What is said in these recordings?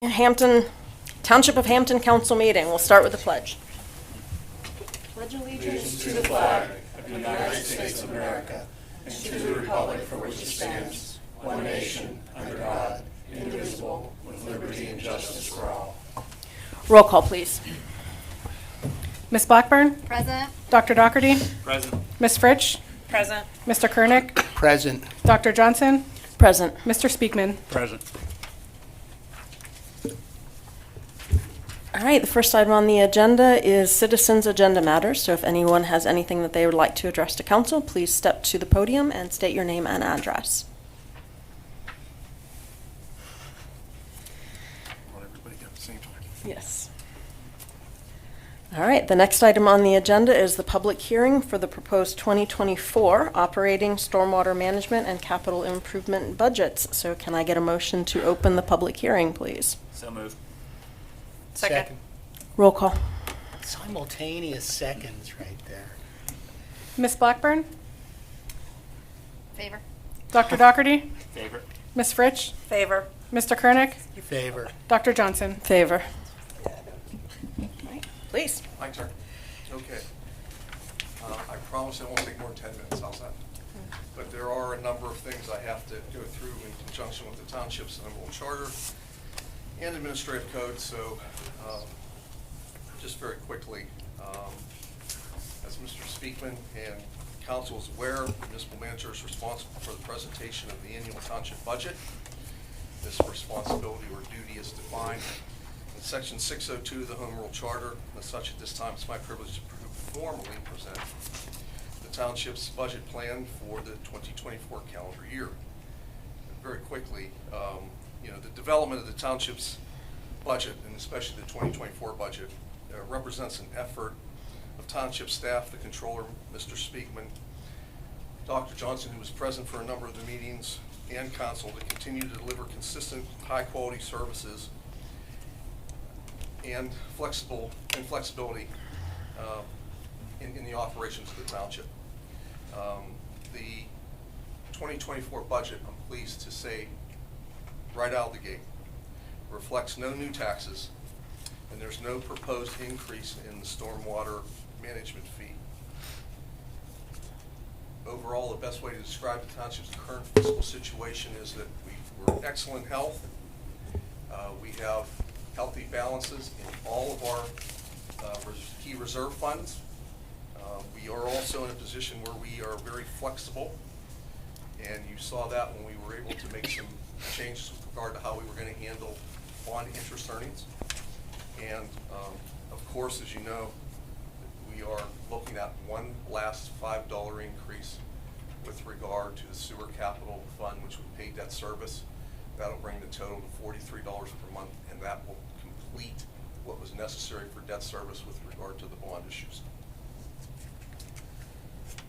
Hampton, Township of Hampton Council meeting. We'll start with the pledge. Pledge allegiance to the flag of the United States of America and to the republic for which it stands, one nation, under God, indivisible, with liberty and justice for all. Roll call, please. Ms. Blackburn? Present. Dr. Doherty? Present. Ms. Fritsch? Present. Mr. Kernick? Present. Dr. Johnson? Present. Mr. Speakman? Present. All right, the first item on the agenda is citizens' agenda matters. So if anyone has anything that they would like to address to council, please step to the podium and state your name and address. Want everybody to go at the same time. Yes. All right, the next item on the agenda is the public hearing for the proposed 2024 operating stormwater management and capital improvement budgets. So can I get a motion to open the public hearing, please? So moved. Second. Roll call. Simultaneous seconds right there. Ms. Blackburn? Favor. Dr. Doherty? Favor. Ms. Fritsch? Favor. Mr. Kernick? Favor. Dr. Johnson? Favor. Please. My turn. Okay. I promise it won't take more than 10 minutes, how's that? But there are a number of things I have to go through in conjunction with the township's Emerald Charter and administrative code, so just very quickly, as Mr. Speakman and council is aware, the municipal manager is responsible for the presentation of the annual township budget. This responsibility or duty is defined in Section 602 of the Home Rule Charter. As such, at this time, it's my privilege to formally present the township's budget plan for the 2024 calendar year. And very quickly, the development of the township's budget, and especially the 2024 budget, represents an effort of township staff, the controller, Mr. Speakman, Dr. Johnson, who was present for a number of the meetings, and council to continue to deliver consistent, high-quality services and flexibility in the operations of the township. The 2024 budget, I'm pleased to say, right out of the gate, reflects no new taxes, and there's no proposed increase in the stormwater management fee. Overall, the best way to describe the township's current fiscal situation is that we're in excellent health. We have healthy balances in all of our key reserve funds. We are also in a position where we are very flexible, and you saw that when we were able to make some changes with regard to how we were going to handle bond interest earnings. And of course, as you know, we are looking at one last $5 increase with regard to the sewer capital fund, which would pay debt service. That'll bring the total to $43 per month, and that will complete what was necessary for debt service with regard to the bond issues.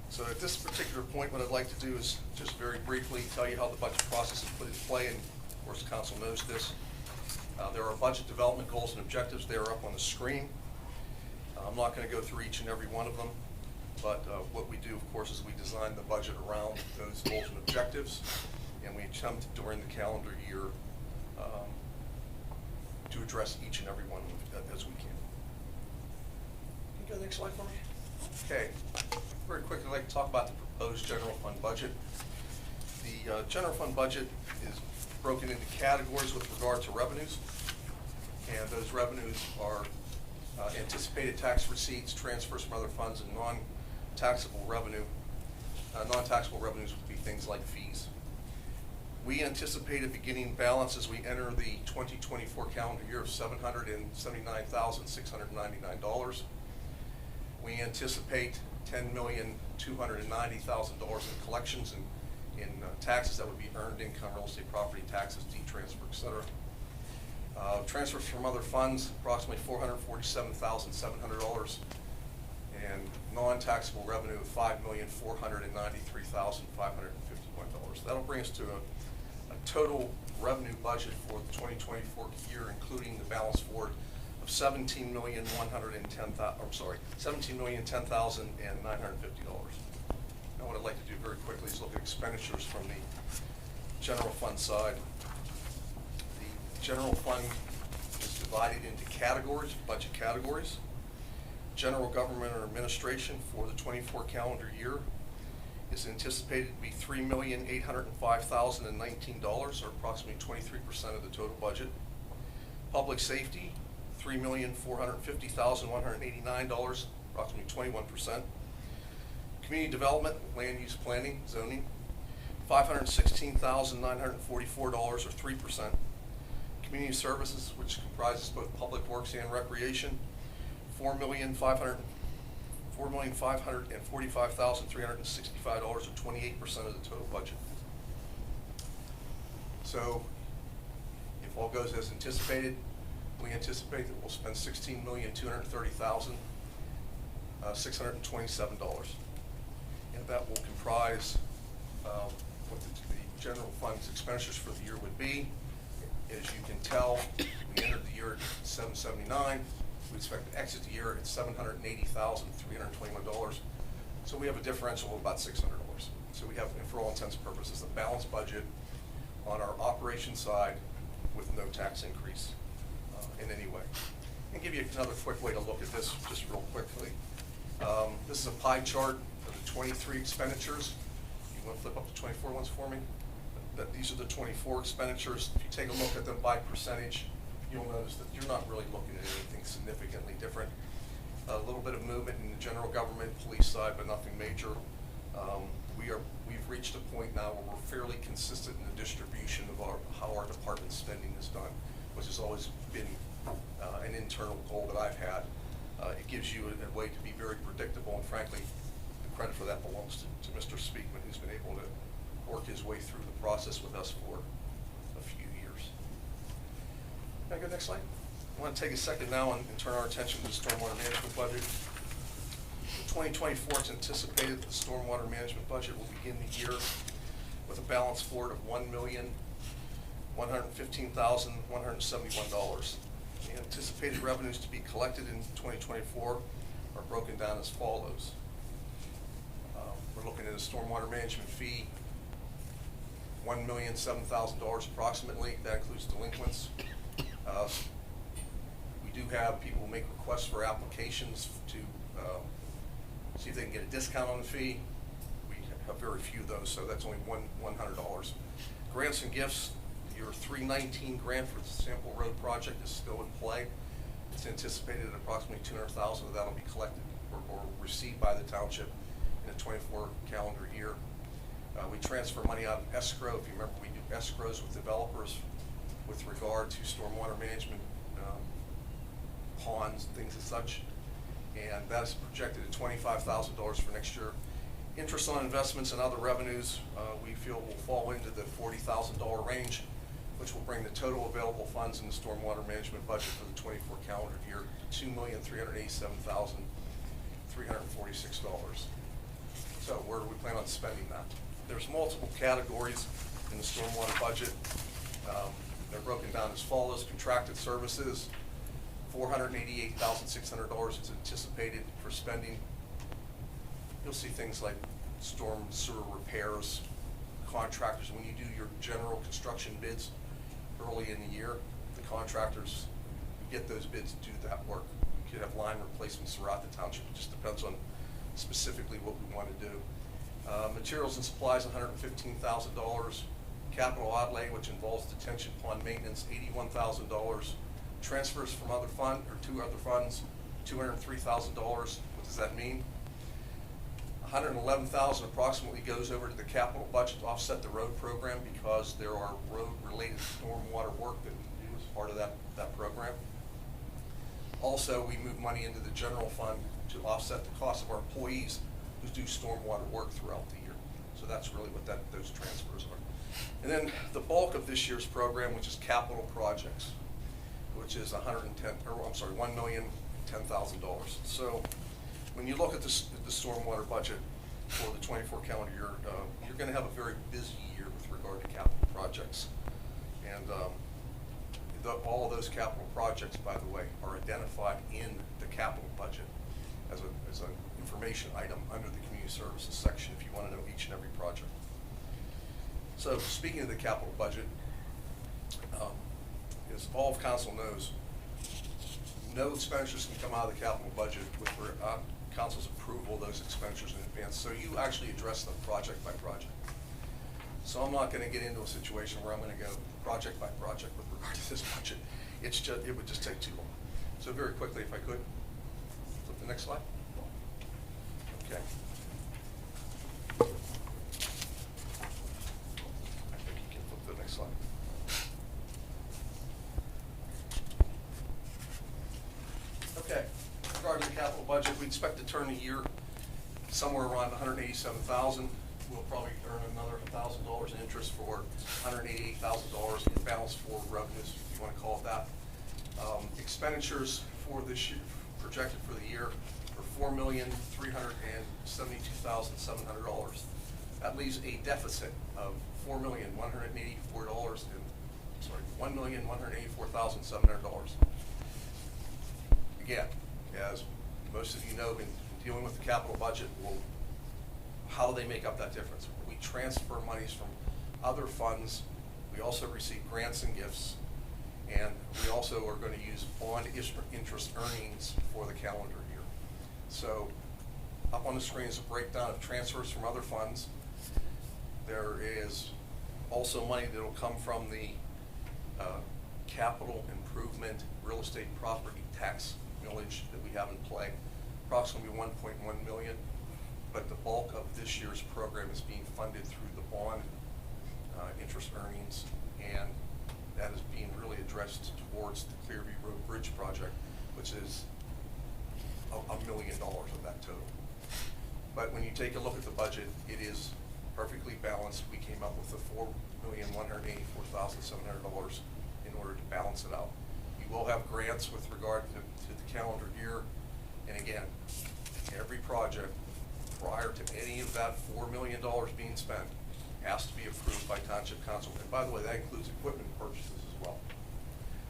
So at this particular point, what I'd like to do is just very briefly tell you how the budget process is put in play, and of course, council knows this. There are budget development goals and objectives. They are up on the screen. I'm not going to go through each and every one of them, but what we do, of course, is we design the budget around those goals and objectives, and we attempt during the calendar year to address each and every one of them as we can. Can you go to the next slide for me? Okay. Very quickly, I'd like to talk about the proposed general fund budget. The general fund budget is broken into categories with regard to revenues, and those revenues are anticipated tax receipts, transfers from other funds, and non-taxable revenue. Non-taxable revenues would be things like fees. We anticipate a beginning balance as we enter the 2024 calendar year of $779,699. We anticipate $10,290,000 in collections in taxes that would be earned income, real estate property taxes, D-transfer, et cetera. Transfers from other funds, approximately $447,700, and non-taxable revenue of $5,493,551. That'll bring us to a total revenue budget for the 2024 year, including the balance forward, of $17,110,950. Now, what I'd like to do very quickly is look at expenditures from the general fund side. The general fund divided into categories, a bunch of categories. General government or administration for the 24 calendar year is anticipated to be $3,805,019, or approximately 23% of the total budget. Public safety, $3,450,189, approximately 21%. Community development, land use planning, zoning, $516,944, or 3%. Community services, which comprises both public works and recreation, $4,545,365, or 28% of the total budget. So, if all goes as anticipated, we anticipate that we'll spend $16,230,627. And that will comprise what the general fund's expenditures for the year would be. As you can tell, we entered the year at $779. We expect to exit the year at $780,321. So we have a differential of about $600. So we have, for all intents and purposes, a balanced budget on our operations side with no tax increase in any way. And give you another quick way to look at this just real quickly. This is a pie chart of the 23 expenditures. You want to flip up to 24 ones for me? These are the 24 expenditures. If you take a look at them by percentage, you'll notice that you're not really looking at anything significantly different. A little bit of movement in the general government, police side, but nothing major. We've reached a point now where we're fairly consistent in the distribution of how our department spending is done, which has always been an internal goal that I've had. It gives you a way to be very predictable, and frankly, the credit for that belongs to Mr. Speakman, who's been able to work his way through the process with us for a few years. Can I go next slide? I want to take a second now and turn our attention to the stormwater management budget. In 2024, it's anticipated that the stormwater management budget will begin the year with a balance forward of $1,115,171. The anticipated revenues to be collected in 2024 are broken down as follows. We're looking at a stormwater management fee, $1,007,000 approximately. That includes delinquents. We do have people make requests for applications to see if they can get a discount on the fee. We have very few of those, so that's only $100. Grants and gifts, your 319 grant for the Sample Road project is still in play. It's anticipated that approximately $200,000 of that will be collected or received by the township in a 24 calendar year. We transfer money out of escrow. If you remember, we do escrows with developers with regard to stormwater management, ponds, things as such. And that is projected at $25,000 for next year. Interest on investments and other revenues, we feel will fall into the $40,000 range, which will bring the total available funds in the stormwater management budget for the 24 calendar year to $2,387,346. So where do we plan on spending that? There's multiple categories in the stormwater budget. They're broken down as follows. Contracted services, $488,600 is anticipated for spending. You'll see things like storm sewer repairs, contractors. When you do your general construction bids early in the year, the contractors get those bids to do that work. You could have line replacements throughout the township. It just depends on specifically what we want to do. Materials and supplies, $115,000. Capital outlay, which involves detention pond maintenance, $81,000. Transfers from other fund or two other funds, $203,000. What does that mean? $111,000 approximately goes over to the capital budget to offset the road program because there are road-related stormwater work that we do as part of that program. Also, we move money into the general fund to offset the cost of our employees who do stormwater work throughout the year. So that's really what those transfers are. And then the bulk of this year's program, which is capital projects, which is $1,010,000. So when you look at the stormwater budget for the 24 calendar year, you're going to have a very busy year with regard to capital projects. And all of those capital projects, by the way, are identified in the capital budget as an information item under the community services section if you want to know each and every project. So speaking of the capital budget, as all of council knows, no expenditures can come out of the capital budget without council's approval of those expenditures in advance. So you actually address them project by project. So I'm not gonna get into a situation where I'm gonna go project by project with regard to this budget. It's just, it would just take too long. So very quickly, if I could, flip the next slide. Okay. I think you can flip to the next slide. Okay, with regard to the capital budget, we expect to turn the year somewhere around $187,000. We'll probably earn another $1,000 in interest for $188,000 in balance for revenues, if you want to call it that. Expenditures for this year, projected for the year, are $4,372,700. That leaves a deficit of $1,184,700. Again, as most of you know, in dealing with the capital budget, how do they make up that difference? We transfer monies from other funds. We also receive grants and gifts. And we also are going to use bond interest earnings for the calendar year. So up on the screen is a breakdown of transfers from other funds. There is also money that will come from the capital improvement real estate property tax millage that we have in play, approximately 1.1 million. But the bulk of this year's program is being funded through the bond interest earnings, and that is being really addressed towards the Clearview Road Bridge project, which is $1 million of that total. But when you take a look at the budget, it is perfectly balanced. We came up with the $4,184,700 in order to balance it out. We will have grants with regard to the calendar year, and again, every project prior to any of that $4 million being spent has to be approved by Township Council. And by the way, that includes equipment purchases as well.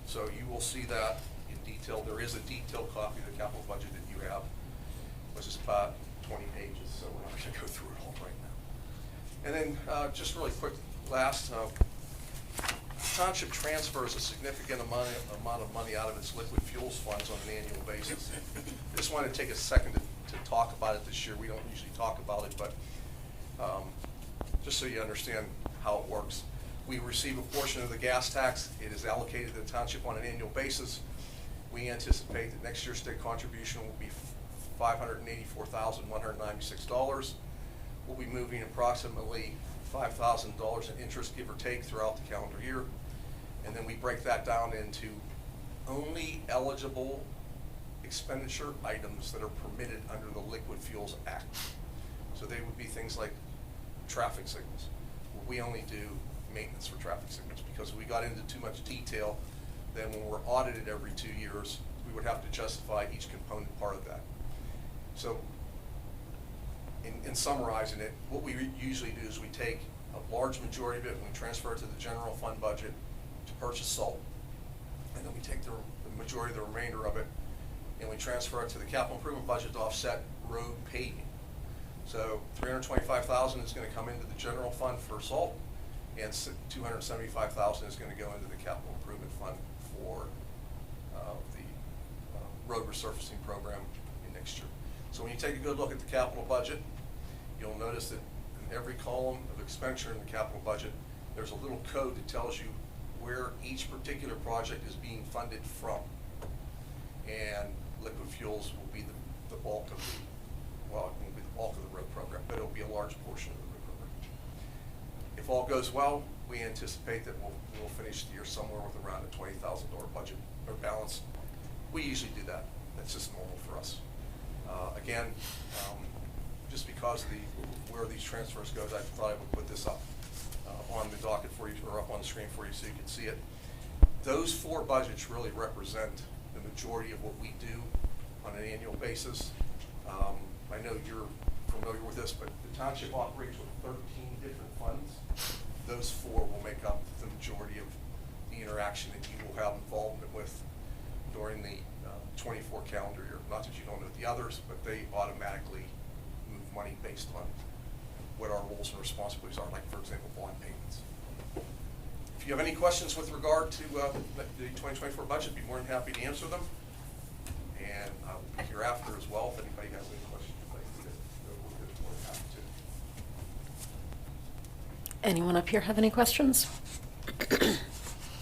So you will see that in detail. There is a detailed copy of the capital budget that you have, which is about 20 pages, so we're not going to go through it all right now. And then just really quick, last, Township transfers a significant amount of money out of its liquid fuels funds on an annual basis. I just wanted to take a second to talk about it this year. We don't usually talk about it, but just so you understand how it works. We receive a portion of the gas tax. It is allocated to the township on an annual basis. We anticipate that next year's state contribution will be $584,196. We'll be moving approximately $5,000 in interest, give or take, throughout the calendar year. And then we break that down into only eligible expenditure items that are permitted under the Liquid Fuels Act. So they would be things like traffic signals. We only do maintenance for traffic signals because we got into too much detail. Then when we're audited every 2 years, we would have to justify each component part of that. So in summarizing it, what we usually do is we take a large majority of it and we transfer it to the general fund budget to purchase salt. And then we take the majority of the remainder of it and we transfer it to the capital improvement budget to offset road paving. So $325,000 is going to come into the general fund for salt, and $275,000 is going to go into the capital improvement fund for the road resurfacing program in next year. So when you take a good look at the capital budget, you'll notice that in every column of expenditure in the capital budget, there's a little code that tells you where each particular project is being funded from. And liquid fuels will be the bulk of the, well, it won't be the bulk of the road program, but it'll be a large portion of the road program. If all goes well, we anticipate that we'll finish the year somewhere with around a $20,000 budget or balance. We usually do that. That's just normal for us. Again, just because where these transfers goes, I thought I would put this up on the docket for you, or up on the screen for you so you can see it. Those four budgets really represent the majority of what we do on an annual basis. I know you're familiar with this, but the township operates with 13 different funds. Those four will make up the majority of the interaction that you will have involvement with during the 24 calendar year. Not that you don't know the others, but they automatically move money based on what our roles and responsibilities are, like, for example, bond payments. If you have any questions with regard to the 2024 budget, I'd be more than happy to answer them. and I will be here after as well. If anybody has any questions, I'd like to go over it or have to. Anyone up here have any questions?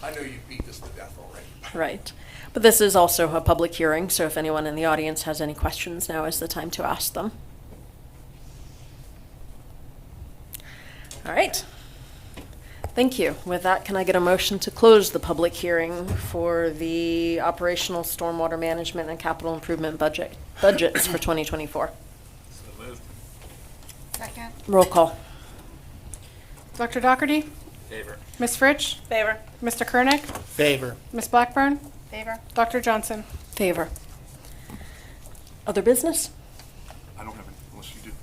I know you beat this to death already. Right. But this is also a public hearing, so if anyone in the audience has any questions, now is the time to ask them. All right. Thank you. With that, can I get a motion to close the public hearing for the operational stormwater management and capital improvement budgets for 2024? So moved. Second. Roll call. Dr. Dougherty? Favor. Ms. Fritsch? Favor. Mr. Kernick? Favor. Ms. Blackburn? Favor. Dr. Johnson? Favor. Other business? I don't have any, unless you do.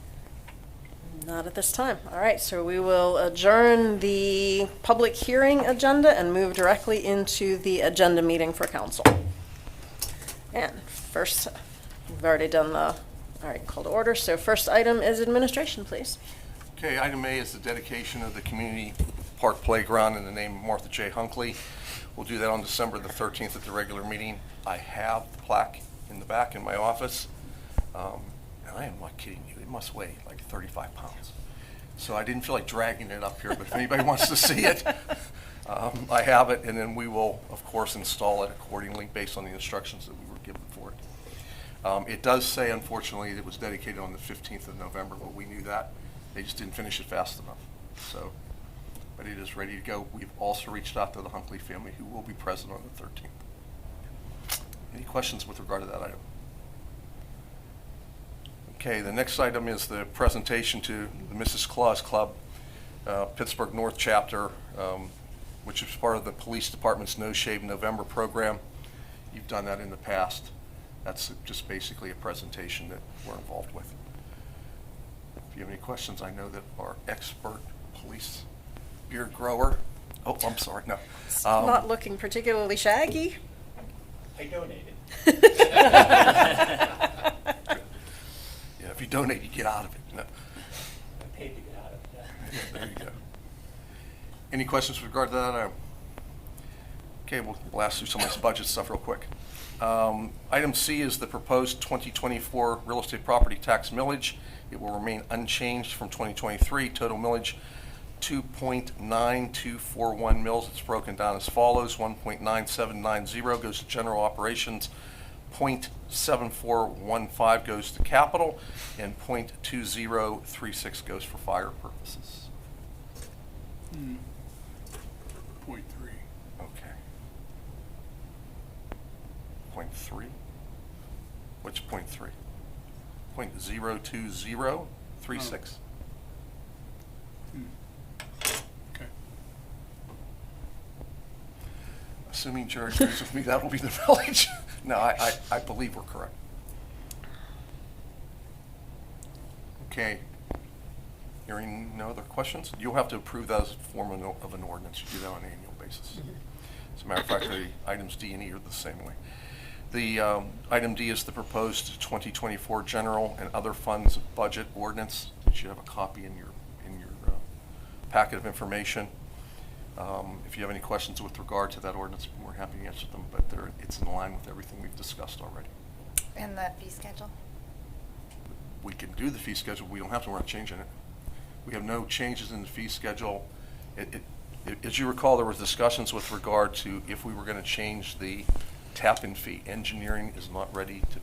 Not at this time. All right, so we will adjourn the public hearing agenda and move directly into the agenda meeting for council. And first, we've already done the, all right, call to order. So first item is administration, please. Okay, item A is the dedication of the community park playground in the name of Martha J. Hunkley. We'll do that on December the 13th at the regular meeting. I have the plaque in the back in my office. And I am not kidding you, it must weigh like 35 pounds. So I didn't feel like dragging it up here, but if anybody wants to see it, I have it, and then we will, of course, install it accordingly based on the instructions that we were given for it. It does say, unfortunately, it was dedicated on the 15th of November, but we knew that. They just didn't finish it fast enough. So, but it is ready to go. We've also reached out to the Hunkley family, who will be present on the 13th. Any questions with regard to that item? Okay, the next item is the presentation to the Mrs. Claus Club, Pittsburgh North Chapter, which is part of the police department's No Shave November program. You've done that in the past. That's just basically a presentation that we're involved with. If you have any questions, I know that our expert police beard grower, oh, I'm sorry, no. Not looking particularly shaggy. I donated. Yeah, if you donate, you get out of it. No. I paid to get out of it. Yeah, there you go. Any questions with regard to that? Okay, we'll blast through some of this budget stuff real quick. Item C is the proposed 2024 real estate property tax millage. It will remain unchanged from 2023. Total millage, 2.9241 mils. It's broken down as follows. 1.9790 goes to general operations, 0.7415 goes to capital, and 0.2036 goes for fire purposes. 0.3. Okay. 0.3? Which 0.3? 0.02036? Okay. Assuming Jerry agrees with me, that will be the millage. No, I believe we're correct. Okay. Hearing no other questions, you'll have to approve that as a form of an ordinance. You do that on an annual basis. As a matter of fact, the items D and E are the same way. The item D is the proposed 2024 general and other funds budget ordinance. You should have a copy in your packet of information. If you have any questions with regard to that ordinance, we're happy to answer them, but it's in line with everything we've discussed already. And the fee schedule? We can do the fee schedule. We don't have to. We're not changing it. We have no changes in the fee schedule. As you recall, there was discussions with regard to if we were going to change the tap-in fee. Engineering is not ready to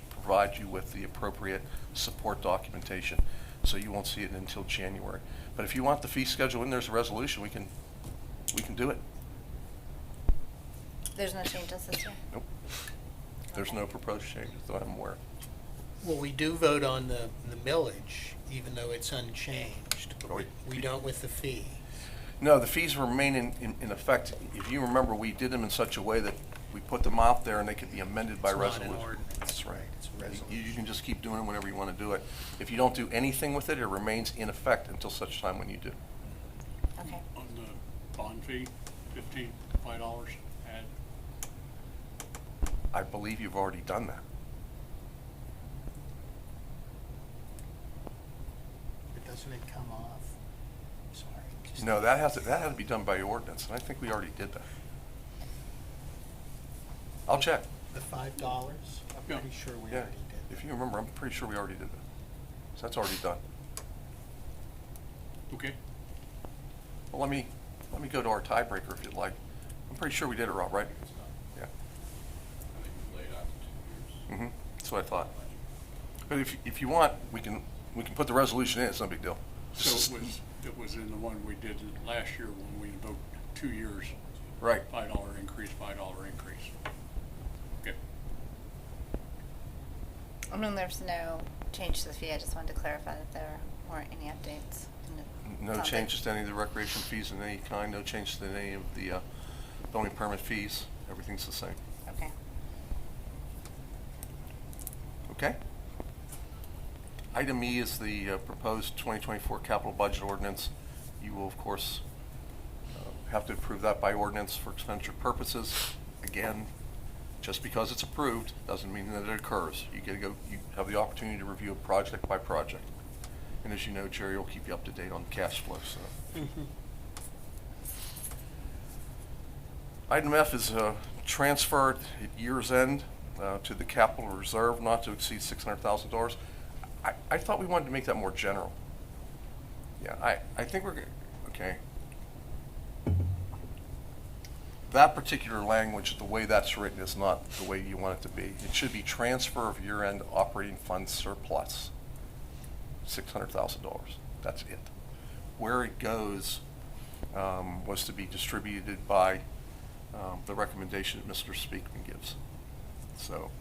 provide you with the appropriate support documentation, so you won't see it until January. But if you want the fee schedule and there's a resolution, we can do it. There's no changes this year? Nope. There's no proposed changes that I'm aware of. Well, we do vote on the millage, even though it's unchanged. But Oh, we don't with the fee. No, the fees remain in effect. If you remember, we did them in such a way that we put them out there and they could be amended by It's not an resolution. ordinance. That's right. It's a You resolution. can just keep doing it whenever you want to do it. If you don't do anything with it, it remains in effect until such time when you do. Okay. On the bond fee, $5 add. I believe you've already done that. But doesn't it come off? Sorry. just- No, that had to be done by ordinance, and I think we already did that. I'll check. The $5? I'm Yeah. pretty sure we Yeah, already did. if you remember, I'm pretty sure we already did that. So that's already done. Okay, Well, let me go to our tiebreaker if you'd like. I'm pretty sure we did it, Rob, right? Yeah. I think we laid out 2 years. Mm-hmm, that's what I thought. But if you want, we can put the resolution in, it's no big deal. so it was in the one we did last year when we invoked 2 years, Right. $5 increase, $5 increase. Okay, I mean, there's no change to the fee. I just wanted to clarify that there weren't any updates. And it No sounds like- changes to any of the recreation fees in any kind, no changes to any of the building permit fees, everything's the same. Okay. Okay? Item E is the proposed 2024 capital budget ordinance. You will, of course, have to approve that by ordinance for expenditure purposes. Again, just because it's approved doesn't mean that it occurs. You have the opportunity to review it project by project. And as you know, Jerry will keep you up to date on the cash flow, so. Item F is transfer at year's end to the capital reserve not to exceed $600,000. I thought we wanted to make that more general. Yeah, I think we're good. Okay. That particular language, the way that's written, is not the way you want it to be. It should be transfer of year-end operating fund surplus, $600,000. That's it. Where it goes was to be distributed by the recommendation that Mr. Speakman gives. So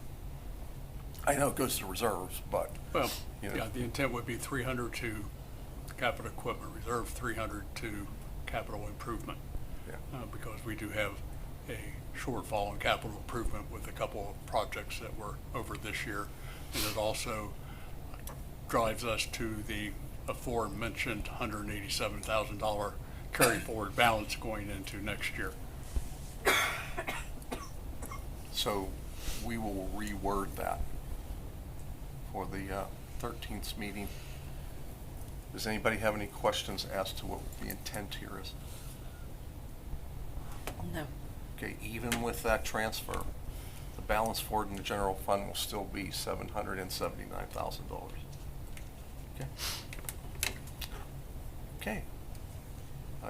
I know it goes to reserves, but well, you know. yeah, the intent would be 300 to capital equipment reserve, 300 to capital improvement. Yeah. Because we do have a shortfall in capital improvement with a couple of projects that were over this year. And it also drives us to the aforementioned $187,000 carry forward balance going into next year. So we will reword that for the 13th meeting. Does anybody have any questions as to what the intent here is? No. Okay, even with that transfer, the balance forward in the general fund will still be $779,000. Okay. Okay.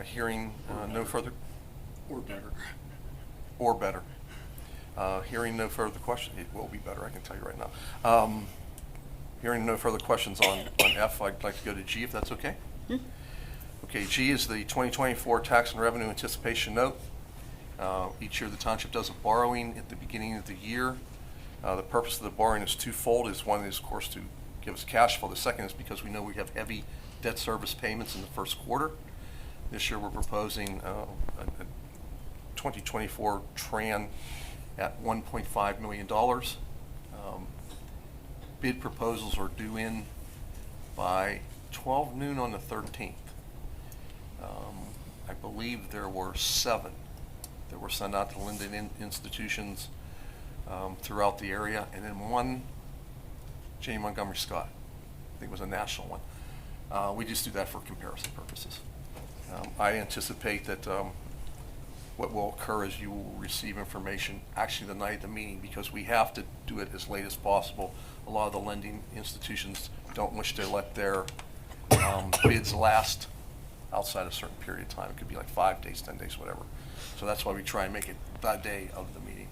Hearing no further, Or better. or better. Hearing no further questions, it will be better, I can tell you right now. Hearing no further questions on F, I'd like to go to G, if that's okay. Okay, G is the 2024 tax and revenue anticipation note. Each year the township does a borrowing at the beginning of the year. The purpose of the borrowing is twofold. One is, of course, to give us cash flow. The second is because we know we have heavy debt service payments in the first quarter. This year we're proposing a 2024 TRAN at $1.5 million. Bid proposals are due in by 12 noon on the 13th. I believe there were 7 that were sent out to Linden institutions throughout the area, and then 1, J. Montgomery Scott. I think it was a national one. We just do that for comparison purposes. I anticipate that what will occur is you will receive information actually the night of the meeting, because we have to do it as late as possible. A lot of the lending institutions don't wish to let their bids last outside a certain period of time. It could be like 5 days, 10 days, whatever. So that's why we try and make it the day of the meeting.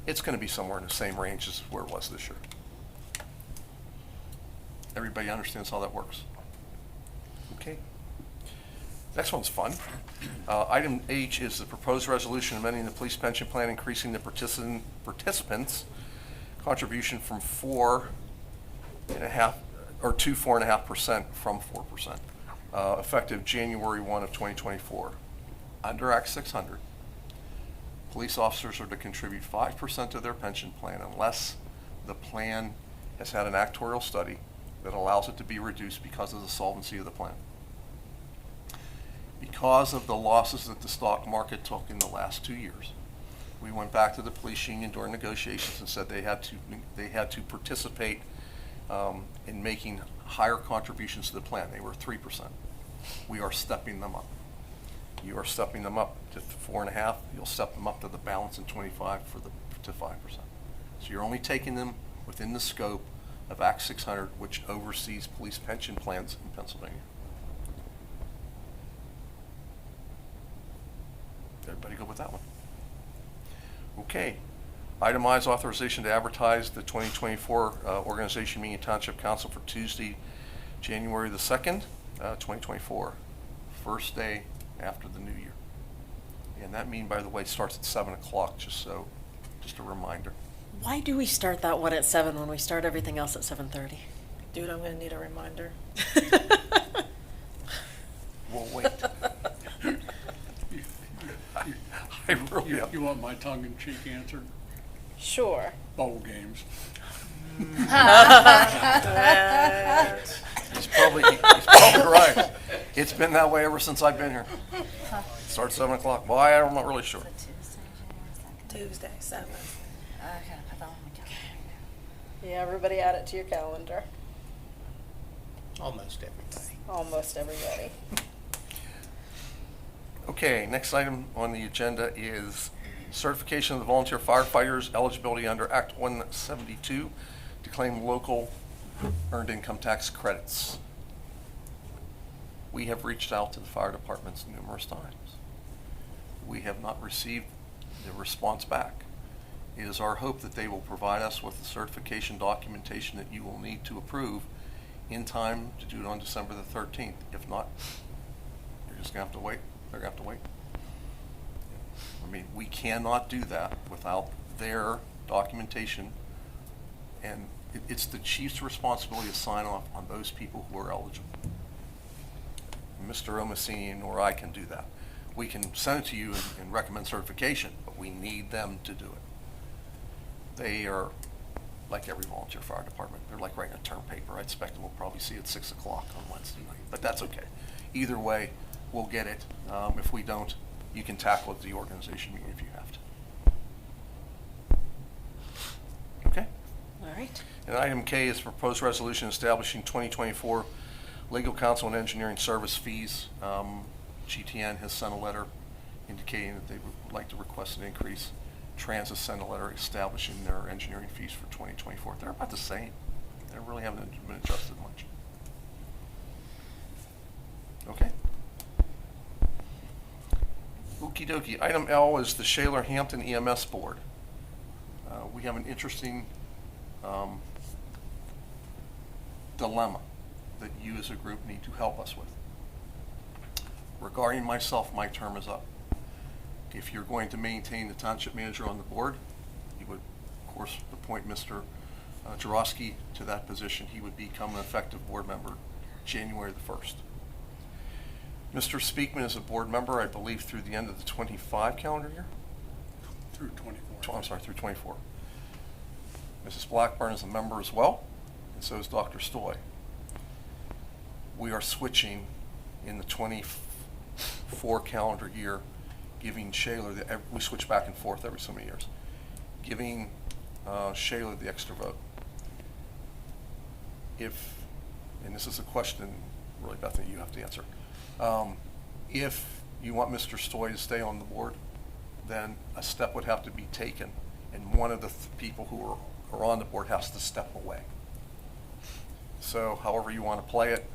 It's going to be somewhere in the same range as where it was this year. Everybody understands how that works? Okay. Next one's fun. Item H is the proposed resolution amending the police pension plan, increasing the participants' contribution from 4.5% to 4.5% from 4%, effective January 1 of 2024. Under Act 600, police officers are to contribute 5% of their pension plan unless the plan has had an actuarial study that allows it to be reduced because of the solvency of the plan. Because of the losses that the stock market took in the last 2 years, we went back to the police union during negotiations and said they had to participate in making higher contributions to the plan. They were 3%. We are stepping them up. You are stepping them up to 4.5. You'll step them up to the balance in 25 for to 5%. So you're only taking them within the scope of Act 600, which oversees police pension plans in Pennsylvania. Everybody good with that one? Okay. Itemized authorization to advertise the 2024 organization meeting in Township Council for Tuesday, January the 2nd, 2024. First day after the new year. And that meeting, by the way, starts at 7 o'clock, just a reminder. Why do we start that one at 7 when we start everything else at 7:30? Dude, I'm gonna need a reminder. We'll wait. I really You you want my tongue-in-cheek answer? Sure. Bowl games. He's probably right. It's been that way ever since I've been here. Starts 7 o'clock. Why? I'm not really sure. Tuesday, 7. Okay, put that on my calendar. Yeah, everybody add it to your calendar. Almost everybody. Almost everybody. Okay, next item on the agenda is certification of the volunteer firefighters' eligibility under Act 172 to claim local earned income tax credits. We have reached out to the fire departments numerous times. We have not received the response back. It is our hope that they will provide us with the certification documentation that you will need to approve in time to do it on December the 13th. If not, you're just gonna have to wait. They're gonna have to wait. I mean, we cannot do that without their documentation, and it's the chief's responsibility to sign off on those people who are eligible. Mr. Omasini nor I can do that. We can send it to you and recommend certification, but we need them to do it. They are like every volunteer fire department. They're like writing a term paper. I expect we'll probably see it at 6 o'clock on Wednesday night, but that's okay. Either way, we'll get it. If we don't, you can tackle it at the organization meeting if you have to. Okay? All right. And item K is proposed resolution establishing 2024 legal counsel and engineering service fees. GTN has sent a letter indicating that they would like to request an increase. Trans has sent a letter establishing their engineering fees for 2024. They're about the same. They really haven't been adjusted much. Okay. Okie dokie. Item L is the Shaler Hampton EMS Board. We have an interesting dilemma that you as a group need to help us with. Regarding myself, my term is up. If you're going to maintain the township manager on the board, you would, of course, appoint Mr. Jarosky to that position. He would become an effective board member January the 1st. Mr. Speakman is a board member, I believe, through the end of the 25 calendar year? Through 24. I'm sorry, through 24. Mrs. Blackburn is a member as well, and so is Dr. Stoy. We are switching in the 24 calendar year, giving Shaler, we switch back and forth every so many years, giving Shaler the extra vote. If, and this is a question, really, Bethany, you have to answer. If you want Mr. Stoy to stay on the board, then a step would have to be taken, and one of the people who are on the board has to step away. So however you want to play it,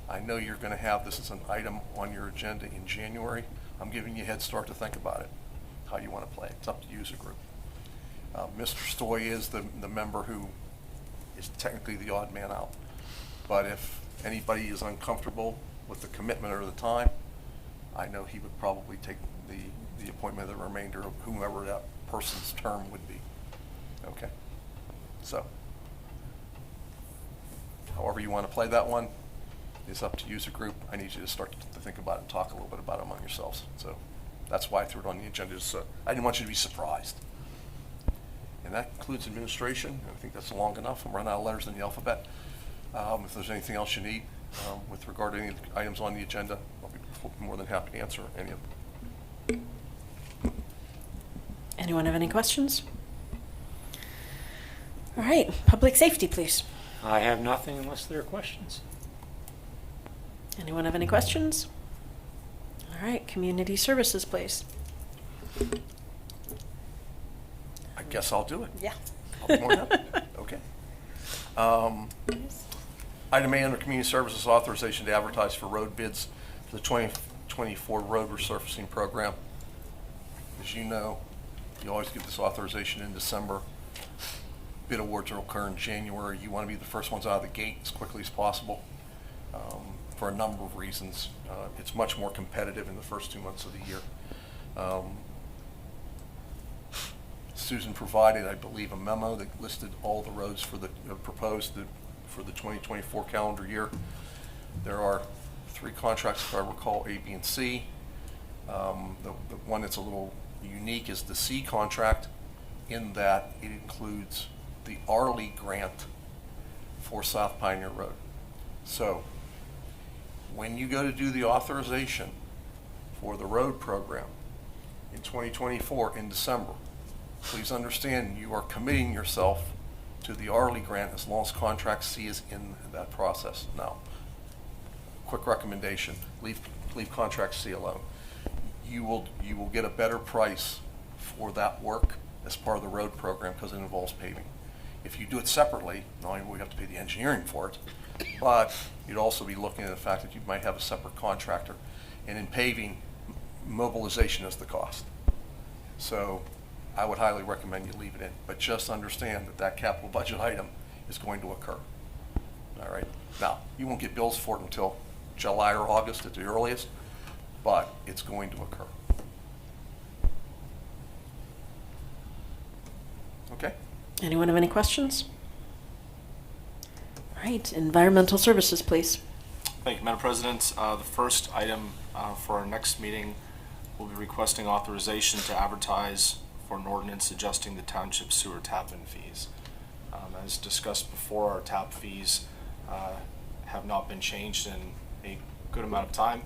I know you're going to have this as an item on your agenda in January. I'm giving you a head start to think about it, how you want to play it. It's up to you as a group. Mr. Stoy is the member who is technically the odd man out. But if anybody is uncomfortable with the commitment or the time, I know he would probably take the appointment of the remainder of whomever that person's term would be. Okay? So, however you want to play that one, it's up to you as a group. I need you to start to think about it and talk a little bit about it among yourselves. So that's why I threw it on the agenda. So I didn't want you to be surprised. And that concludes administration. I think that's long enough. I'm running out of letters in the alphabet. If there's anything else you need with regard to any of the items on the agenda, I'll be more than happy to answer any of them. Anyone have any questions? All right, public safety, please. I have nothing unless there are questions. Anyone have any questions? All right, community services, please. I guess I'll do it. Yeah. I'll be more than happy. Okay. Item A under Community Services, authorization to advertise for road bids for the 2024 road resurfacing program. As you know, you always get this authorization in December. Bid awards will occur in January. You want to be the first ones out of the gate as quickly as possible for a number of reasons. It's much more competitive in the first 2 months of the year. Susan provided, I believe, a memo that listed all the roads for the proposed for the 2024 calendar year. There are 3 contracts, if I recall, A, B, and C. The one that's a little unique is the C contract, in that it includes the Arley grant for South Pioneer Road. So when you go to do the authorization for the road program in 2024 in December, please understand you are committing yourself to the Arley grant as long as contract C is in that process. Now, quick recommendation, leave contract C alone. You will get a better price for that work as part of the road program because it involves paving. If you do it separately, not only will you have to pay the engineering for it, but you'd also be looking at the fact that you might have a separate contractor. And in paving, mobilization is the cost. So I would highly recommend you leave it in, but just understand that that capital budget item is going to occur. All right. Now, you won't get bills for it until July or August at the earliest, but it's going to occur. Okay? Anyone have any questions? All right, environmental services, please. Thank you, Madam President. The first item for our next meeting will be requesting authorization to advertise for an ordinance adjusting the township sewer tap-in fees. As discussed before, our tap fees have not been changed in a good amount of time,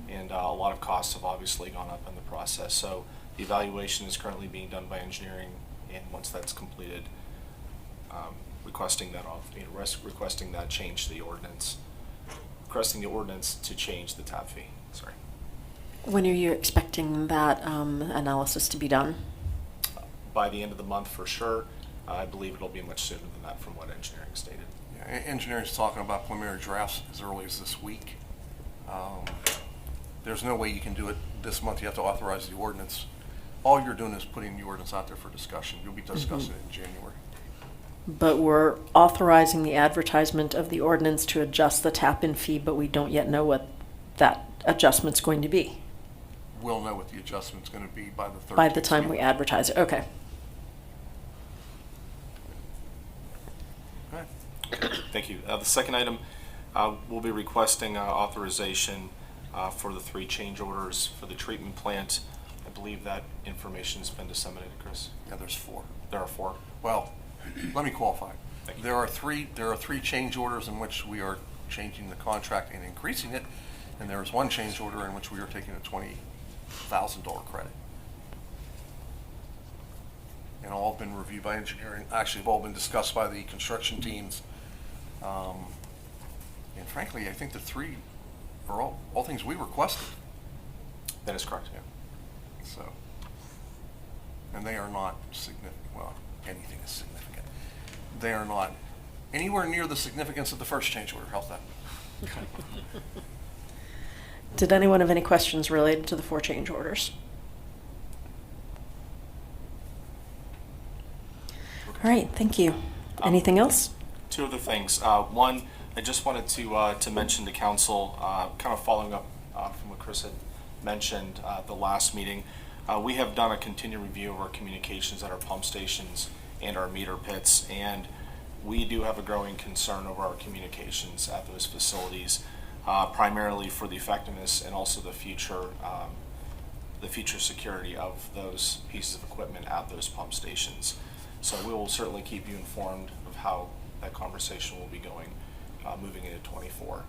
and a lot of costs have obviously gone up in the process. So the evaluation is currently being done by engineering, and once that's completed, requesting that change to the ordinance, requesting the ordinance to change the tap fee. Sorry. When are you expecting that analysis to be done? By the end of the month for sure. I believe it'll be much sooner than that from what engineering stated. Yeah, engineering's talking about preliminary drafts as early as this week. There's no way you can do it this month. You have to authorize the ordinance. All you're doing is putting the ordinance out there for discussion. You'll be discussing it in January. But we're authorizing the advertisement of the ordinance to adjust the tap-in fee, but we don't yet know what that adjustment's going to be We'll know what the adjustment's going to be by the 13th. by the time we advertise it. Okay. Go ahead. Thank you. The second item, we'll be requesting authorization for the 3 change orders for the treatment plant. I believe that information's been disseminated, Chris. Yeah, there's 4. There are 4. Well, let me qualify. Thank you. There are three change orders in which we are changing the contract and increasing it, and there is one change order in which we are taking a $20,000 credit. And all have been reviewed by engineering. Actually, have all been discussed by the construction teams. And frankly, I think the 3 are all things we requested. That is correct. Yeah. So, and they are not significant. Well, anything is significant. They are not anywhere near the significance of the first change order. How's that? Did anyone have any questions related to the 4 change orders? All right, thank you. Anything else? 2 other things. One, I just wanted to mention to council, kind of following up from what Chris had mentioned at the last meeting. We have done a continued review of our communications at our pump stations and our meter pits, and we do have a growing concern over our communications at those facilities, primarily for the effectiveness and also the future security of those pieces of equipment at those pump stations. So we will certainly keep you informed of how that conversation will be going moving into 24.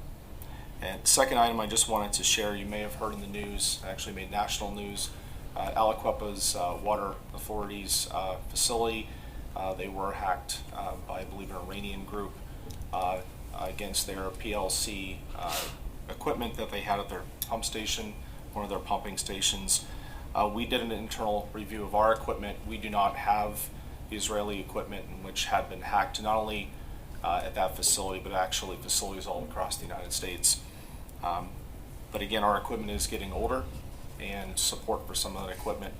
And second item I just wanted to share, you may have heard in the news, actually made national news, Aliquippa's water authority's facility, they were hacked by, I believe, an Iranian group against their PLC equipment that they had at their pump station, one of their pumping stations. We did an internal review of our equipment. We do not have Israeli equipment in which had been hacked, not only at that facility, but actually facilities all across the United States. But again, our equipment is getting older, and support for some of that equipment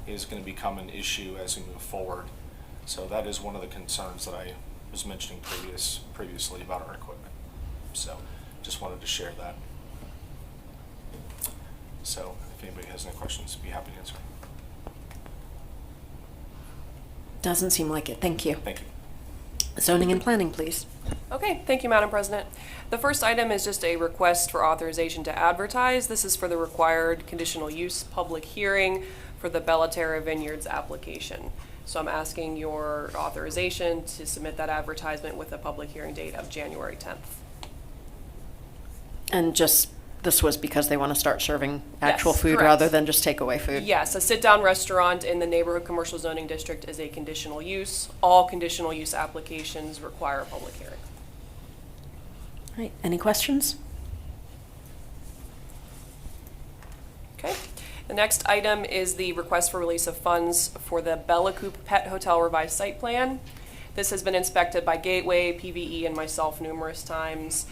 is going to become an issue as we move forward. So that is one of the concerns that I was mentioning previously about our equipment. So just wanted to share that. So if anybody has any questions, I'd be happy to answer. Doesn't seem like it. Thank you. Thank you. Zoning and planning, please. Okay, thank you, Madam President. The first item is just a request for authorization to advertise. This is for the required conditional use public hearing for the Bellaterra Vineyards application. So I'm asking your authorization to submit that advertisement with a public hearing date of January 10th. And just, this was because they want to start serving actual Yes, food correct. rather than just takeaway food? Yes, a sit-down restaurant in the neighborhood commercial zoning district is a conditional use. All conditional use applications require a public hearing. All right, any questions? Okay. The next item is the request for release of funds for the Bella Coop Pet Hotel revised site plan. This has been inspected by Gateway, PVE, and myself numerous times.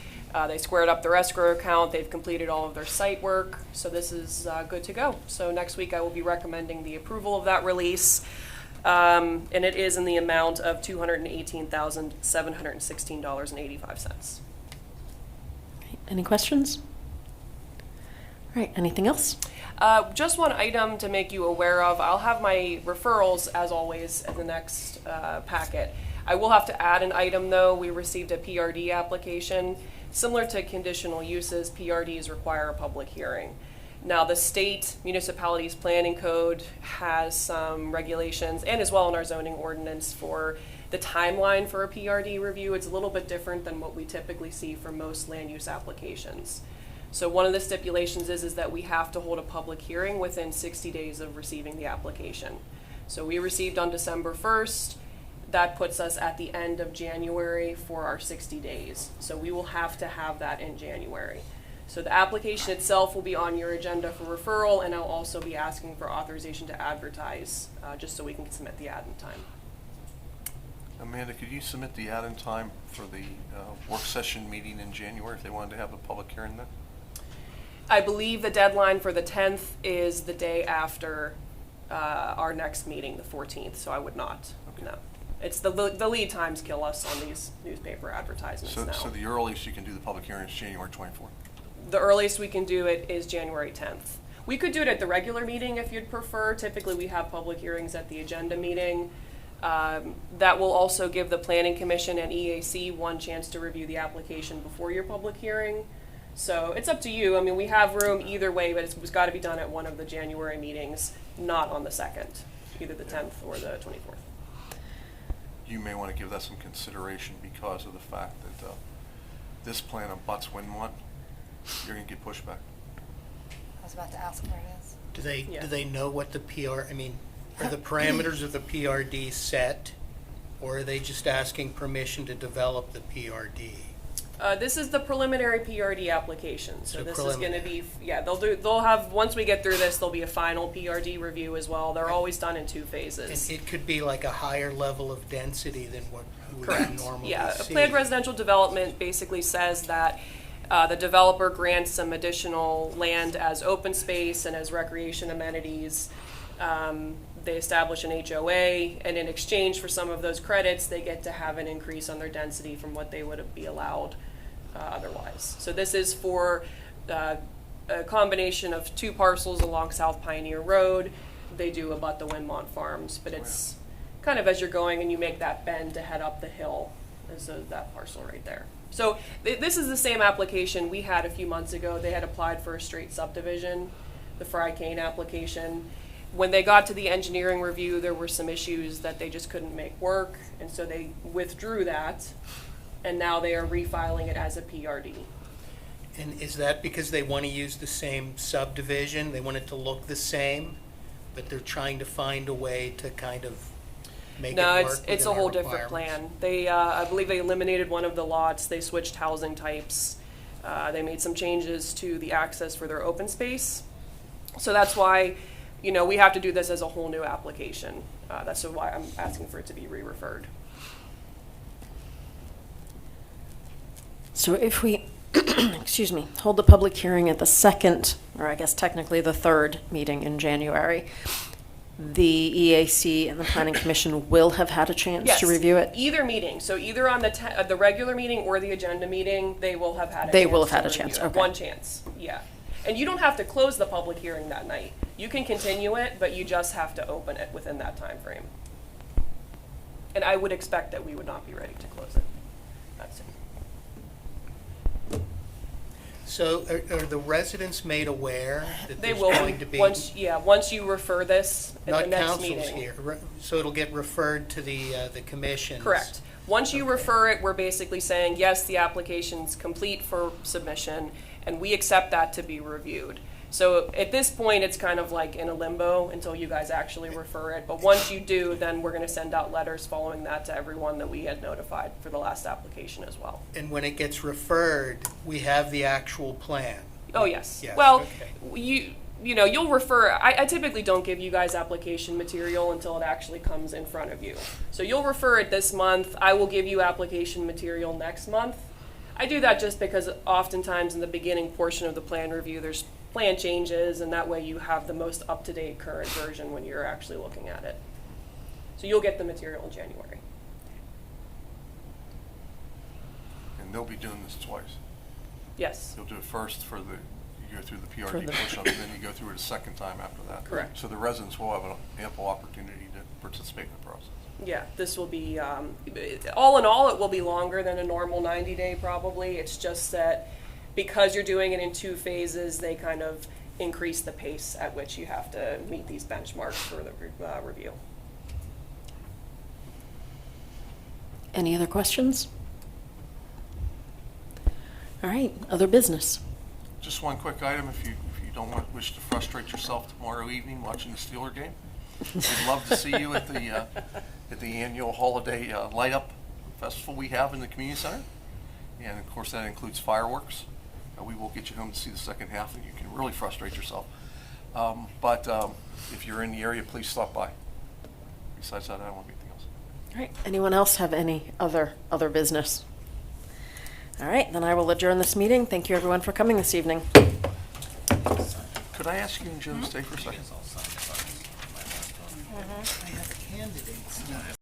They squared up their escrow account. They've completed all of their site work. So this is good to go. So next week I will be recommending the approval of that release. And it is in the amount of $218,716.85. Any questions? All right, anything else? Just one item to make you aware of. I'll have my referrals, as always, in the next packet. I will have to add an item, though. We received a PRD application. Similar to conditional uses, PRDs require a public hearing. Now, the state municipalities planning code has some regulations, and as well in our zoning ordinance, for the timeline for a PRD review. It's a little bit different than what we typically see for most land use applications. So one of the stipulations is that we have to hold a public hearing within 60 days of receiving the application. So we received on December 1st. That puts us at the end of January for our 60 days. So we will have to have that in January. So the application itself will be on your agenda for referral, and I'll also be asking for authorization to advertise, just so we can submit the ad in time. Amanda, could you submit the ad in time for the work session meeting in January if they wanted to have a public hearing then? I believe the deadline for the 10th is the day after our next meeting, the 14th, so I would not, no. It's the lead times kill us on these newspaper advertisements now. So the earliest you can do the public hearing is January 24th? The earliest we can do it is January 10th. We could do it at the regular meeting if you'd prefer. Typically, we have public hearings at the agenda meeting. That will also give the Planning Commission and EAC one chance to review the application before your public hearing. So it's up to you. I mean, we have room either way, but it's got to be done at one of the January meetings, not on the 2nd, either the 10th or the 24th. You may want to give that some consideration because of the fact that this plan abuts Windmont. You're going to get pushback. I was about to ask where it is. Do they, Yeah. do they know what the are the parameters of the PRD set, or are they just asking permission to develop the PRD? This is the preliminary PRD application, so The this is going to be, preliminary. they'll have, once we get through this, there'll be a final PRD review as well. They're always done in 2 And phases. it could be like a higher level of density than what we would Correct. normally Yeah, a see. planned residential development basically says that the developer grants some additional land as open space and as recreation amenities. They establish an HOA, and in exchange for some of those credits, they get to have an increase on their density from what they would be allowed otherwise. So this is for a combination of 2 parcels along South Pioneer Road. They do abut the Windmont Farms, but it's kind of as you're going and you make that bend to head up the hill, as that parcel right there. So this is the same application we had a few months ago. They had applied for a straight subdivision, the Fry Cane application. When they got to the engineering review, there were some issues that they just couldn't make work, and so they withdrew that, and now they are refiling it as a PRD. And is that because they want to use the same subdivision? They want it to look the same, but they're trying to find a way to kind of make it No, work it's within a our whole different requirements? plan. They, I believe they eliminated one of the lots, they switched housing types. They made some changes to the access for their open space. So that's why you know, we have to do this as a whole new application. That's why I'm asking for it to be re-referred. So if we, excuse me, hold the public hearing at the second, or I guess technically the third meeting in January, the EAC and the Planning Commission will have had a chance Yes, to review it? either meeting, so either on the regular meeting or the agenda meeting, they will have had a chance. They will have to had a review chance, it. okay. One chance, yeah. And you don't have to close the public hearing that night. You can continue it, but you just have to open it within that time frame. And I would expect that we would not be ready to close it that soon. So are the residents made aware that They there's will going be, to be? once you refer this at the Not next meeting. councils here, so it'll get referred to the commissions? Correct. Once you refer it, we're basically saying, yes, the application's complete for submission, and we accept that to be reviewed. So at this point, it's kind of like in a limbo until you guys actually refer it. But once you do, then we're gonna send out letters following that to everyone that we had notified for the last application as well. And when it gets referred, we have the actual plan? Oh, yes. Yes, Well, okay. you know, you'll refer, I typically don't give you guys application material until it actually comes in front of you. So you'll refer it this month, I will give you application material next month. I do that just because oftentimes in the beginning portion of the plan review, there's plan changes, and that way you have the most up-to-date current version when you're actually looking at it. So you'll get the material in January. And they'll be doing this twice. Yes. You'll do it first for the, you go through the For PRD the- portion of it, and then you go through it a second time after that. Correct. So the residents will have an ample opportunity to participate in the process. Yeah, this will be, all in all, it will be longer than a normal 90-day probably. It's just that because you're doing it in 2 phases, they kind of increase the pace at which you have to meet these benchmarks for the review. Any other questions? All right, other business. Just one quick item, if you don't wish to frustrate yourself tomorrow evening watching the Steeler game, we'd love to see you at the annual holiday light up festival we have in the community center, and of course that includes fireworks. We will get you home to see the second half, and you can really frustrate yourself. But if you're in the area, please stop by. Besides that, I don't want anything else. All right, anyone else have any other business? All right, then I will adjourn this meeting. Thank you everyone for coming this evening. Could I ask you and Joe to stay for a second? I have candidates now.